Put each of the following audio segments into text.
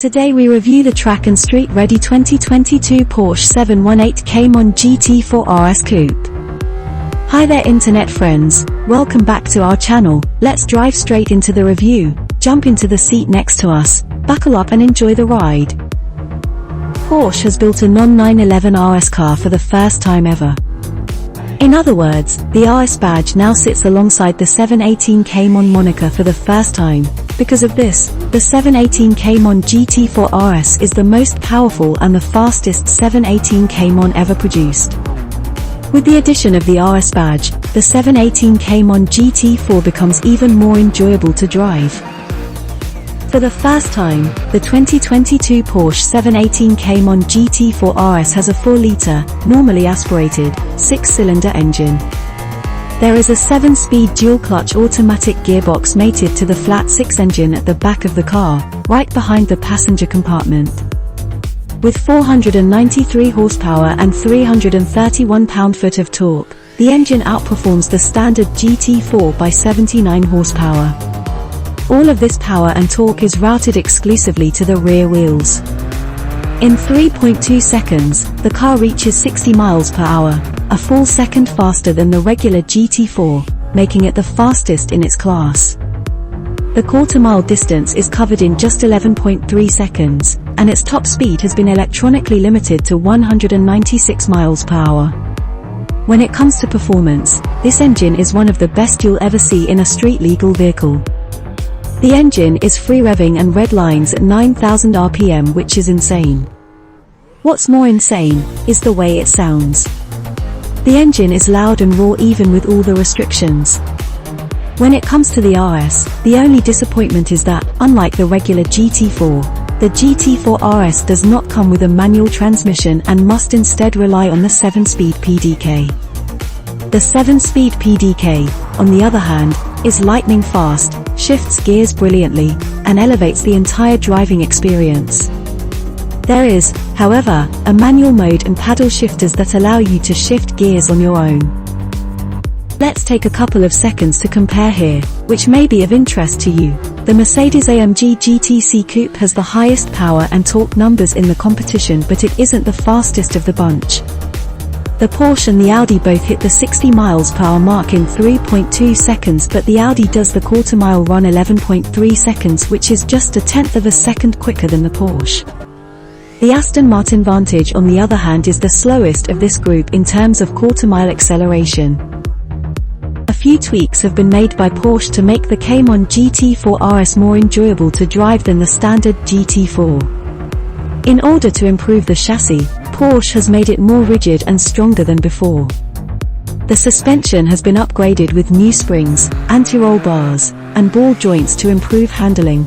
Today we review the track and street ready 2022 Porsche 718 Cayman GT4 RS Coupe. Hi there internet friends, welcome back to our channel. Let's drive straight into the review. Jump into the seat next to us, buckle up and enjoy the ride. Porsche has built a non-911 RS car for the first time ever. In other words, the RS badge now sits alongside the 718 Cayman moniker for the first time. Because of this, the 718 Cayman GT4 RS is the most powerful and the fastest 718 Cayman ever produced. With the addition of the RS badge, the 718 Cayman GT4 becomes even more enjoyable to drive. For the first time, the 2022 Porsche 718 Cayman GT4 RS has a 4-litre, normally aspirated, 6-cylinder engine. There is a 7-speed dual-clutch automatic gearbox mated to the flat-6 engine at the back of the car, right behind the passenger compartment. With 493 horsepower and 331 pound-foot of torque, the engine outperforms the standard GT4 by 79 horsepower. All of this power and torque is routed exclusively to the rear wheels. In 3.2 seconds, the car reaches 60 miles per hour, a full second faster than the regular GT4, making it the fastest in its class. The quarter-mile distance is covered in just 11.3 seconds, and its top speed has been electronically limited to 196 miles per hour. When it comes to performance, this engine is one of the best you'll ever see in a street-legal vehicle. The engine is free-revving and red lines at 9,000 RPM, which is insane. What's more insane is the way it sounds. The engine is loud and raw even with all the restrictions. When it comes to the RS, the only disappointment is that, unlike the regular GT4, the GT4 RS does not come with a manual transmission and must instead rely on the 7-speed PDK. The 7-speed PDK, on the other hand, is lightning fast, shifts gears brilliantly, and elevates the entire driving experience. There is, however, a manual mode and paddle shifters that allow you to shift gears on your own. Let's take a couple of seconds to compare here, which may be of interest to you. The Mercedes-AMG GTC Coupe has the highest power and torque numbers in the competition, but it isn't the fastest of the bunch. The Porsche and the Audi both hit the 60 miles per hour mark in 3.2 seconds, but the Audi does the quarter-mile run 11.3 seconds, which is just a tenth of a second quicker than the Porsche. The Aston Martin Vantage, on the other hand, is the slowest of this group in terms of quarter-mile acceleration. A few tweaks have been made by Porsche to make the Cayman GT4 RS more enjoyable to drive than the standard GT4. In order to improve the chassis, Porsche has made it more rigid and stronger than before. The suspension has been upgraded with new springs, anti-roll bars, and ball joints to improve handling.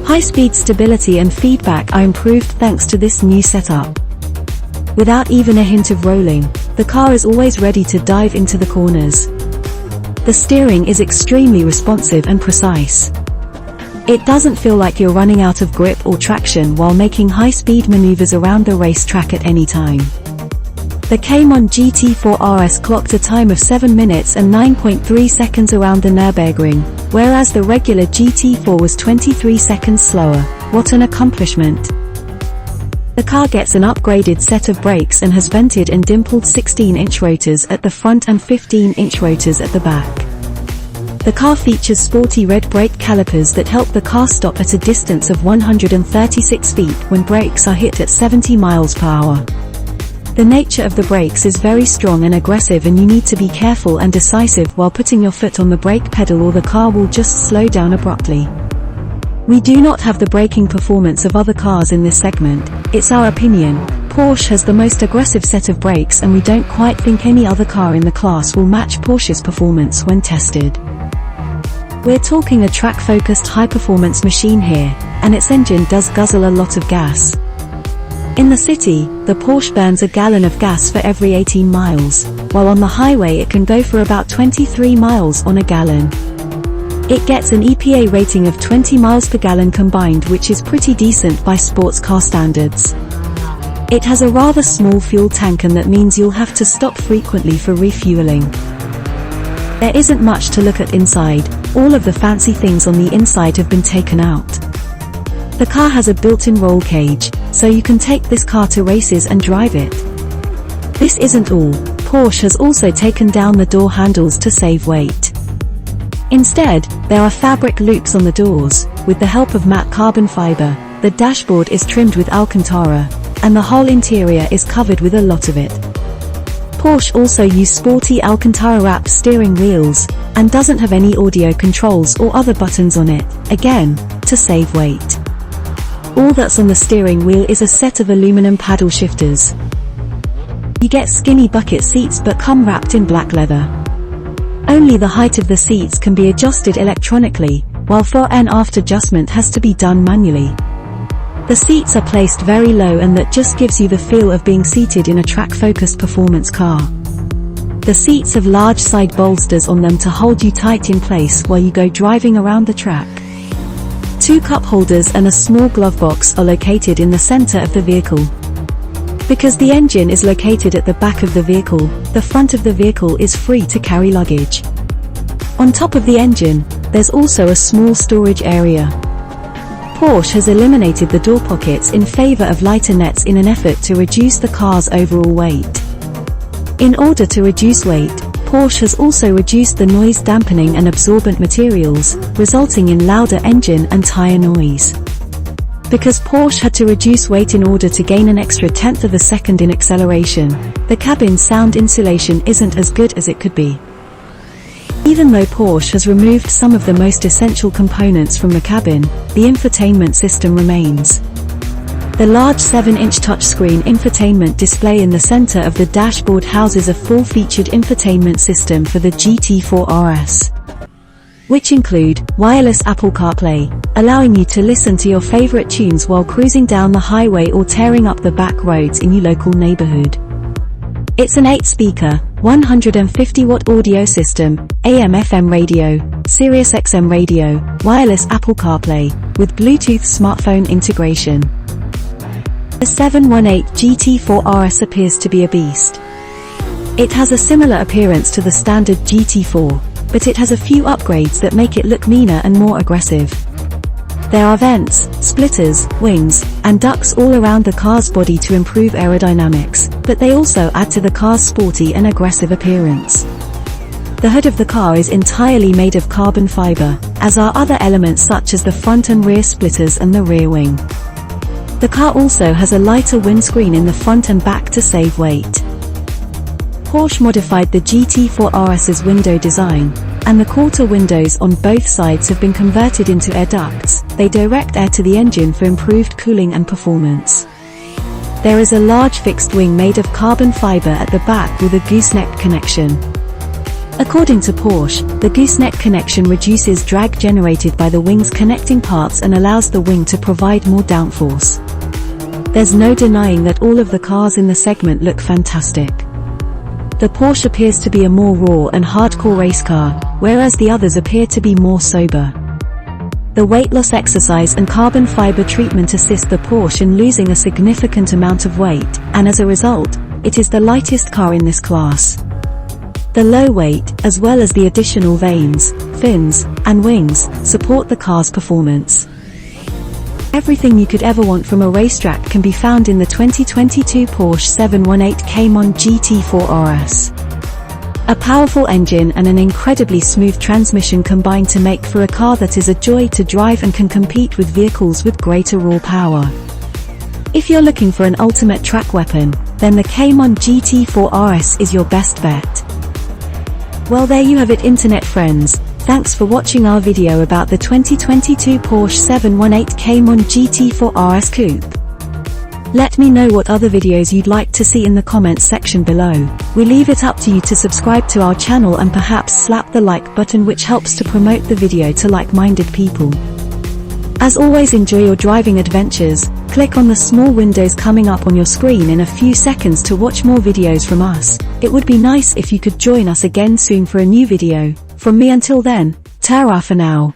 High-speed stability and feedback are improved thanks to this new setup. Without even a hint of rolling, the car is always ready to dive into the corners. The steering is extremely responsive and precise. It doesn't feel like you're running out of grip or traction while making high-speed maneuvers around the racetrack at any time. The Cayman GT4 RS clocked a time of 7 minutes and 9.3 seconds around the Nürburgring, whereas the regular GT4 was 23 seconds slower. What an accomplishment! The car gets an upgraded set of brakes and has vented and dimpled 16-inch rotors at the front and 15-inch rotors at the back. The car features sporty red brake calipers that help the car stop at a distance of 136 feet when brakes are hit at 70 miles per hour. The nature of the brakes is very strong and aggressive, and you need to be careful and decisive while putting your foot on the brake pedal, or the car will just slow down abruptly. We do not have the braking performance of other cars in this segment. It's our opinion. Porsche has the most aggressive set of brakes, and we don't quite think any other car in the class will match Porsche's performance when tested. We're talking a track-focused high-performance machine here, and its engine does guzzle a lot of gas. In the city, the Porsche burns a gallon of gas for every 18 miles, while on the highway it can go for about 23 miles on a gallon. It gets an EPA rating of 20 miles per gallon combined, which is pretty decent by sports car standards. It has a rather small fuel tank, and that means you'll have to stop frequently for refueling. There isn't much to look at inside. All of the fancy things on the inside have been taken out. The car has a built-in roll cage, so you can take this car to races and drive it. This isn't all. Porsche has also taken down the door handles to save weight. Instead, there are fabric loops on the doors. With the help of matte carbon fiber, the dashboard is trimmed with Alcantara, and the whole interior is covered with a lot of it. Porsche also used sporty Alcantara-wrapped steering wheels, and doesn't have any audio controls or other buttons on it, again, to save weight. All that's on the steering wheel is a set of aluminum paddle shifters. You get skinny bucket seats but come wrapped in black leather. Only the height of the seats can be adjusted electronically, while fore and aft adjustment has to be done manually. The seats are placed very low, and that just gives you the feel of being seated in a track-focused performance car. The seats have large side bolsters on them to hold you tight in place while you go driving around the track. 2 cup holders and a small glove box are located in the center of the vehicle. Because the engine is located at the back of the vehicle, the front of the vehicle is free to carry luggage. On top of the engine, there's also a small storage area. Porsche has eliminated the door pockets in favor of lighter nets in an effort to reduce the car's overall weight. In order to reduce weight, Porsche has also reduced the noise dampening and absorbent materials, resulting in louder engine and tire noise. Because Porsche had to reduce weight in order to gain an extra tenth of a second in acceleration, the cabin sound insulation isn't as good as it could be. Even though Porsche has removed some of the most essential components from the cabin, the infotainment system remains. The large 7-inch touchscreen infotainment display in the center of the dashboard houses a full-featured infotainment system for the GT4 RS, which include wireless Apple CarPlay, allowing you to listen to your favorite tunes while cruising down the highway or tearing up the back roads in your local neighborhood. It's an 8-speaker, 150-watt audio system, AM/FM radio, Sirius XM radio, wireless Apple CarPlay, with Bluetooth smartphone integration. The 718 GT4 RS appears to be a beast. It has a similar appearance to the standard GT4, but it has a few upgrades that make it look meaner and more aggressive. There are vents, splitters, wings, and ducts all around the car's body to improve aerodynamics, but they also add to the car's sporty and aggressive appearance. The hood of the car is entirely made of carbon fiber, as are other elements such as the front and rear splitters and the rear wing. The car also has a lighter windscreen in the front and back to save weight. Porsche modified the GT4 RS's window design, and the quarter windows on both sides have been converted into air ducts. They direct air to the engine for improved cooling and performance. There is a large fixed wing made of carbon fiber at the back with a gooseneck connection. According to Porsche, the gooseneck connection reduces drag generated by the wing's connecting parts and allows the wing to provide more downforce. There's no denying that all of the cars in the segment look fantastic. The Porsche appears to be a more raw and hardcore race car, whereas the others appear to be more sober. The weight loss exercise and carbon fiber treatment assist the Porsche in losing a significant amount of weight, and as a result, it is the lightest car in this class. The low weight, as well as the additional vanes, fins, and wings, support the car's performance. Everything you could ever want from a racetrack can be found in the 2022 Porsche 718 Cayman GT4 RS. A powerful engine and an incredibly smooth transmission combine to make for a car that is a joy to drive and can compete with vehicles with greater raw power. If you're looking for an ultimate track weapon, then the Cayman GT4 RS is your best bet. Well, there you have it, internet friends. Thanks for watching our video about the 2022 Porsche 718 Cayman GT4 RS Coupe. Let me know what other videos you'd like to see in the comments section below. We leave it up to you to subscribe to our channel and perhaps slap the like button, which helps to promote the video to like-minded people. As always, enjoy your driving adventures. Click on the small windows coming up on your screen in a few seconds to watch more videos from us. It would be nice if you could join us again soon for a new video. From me until then, ta-ra for now.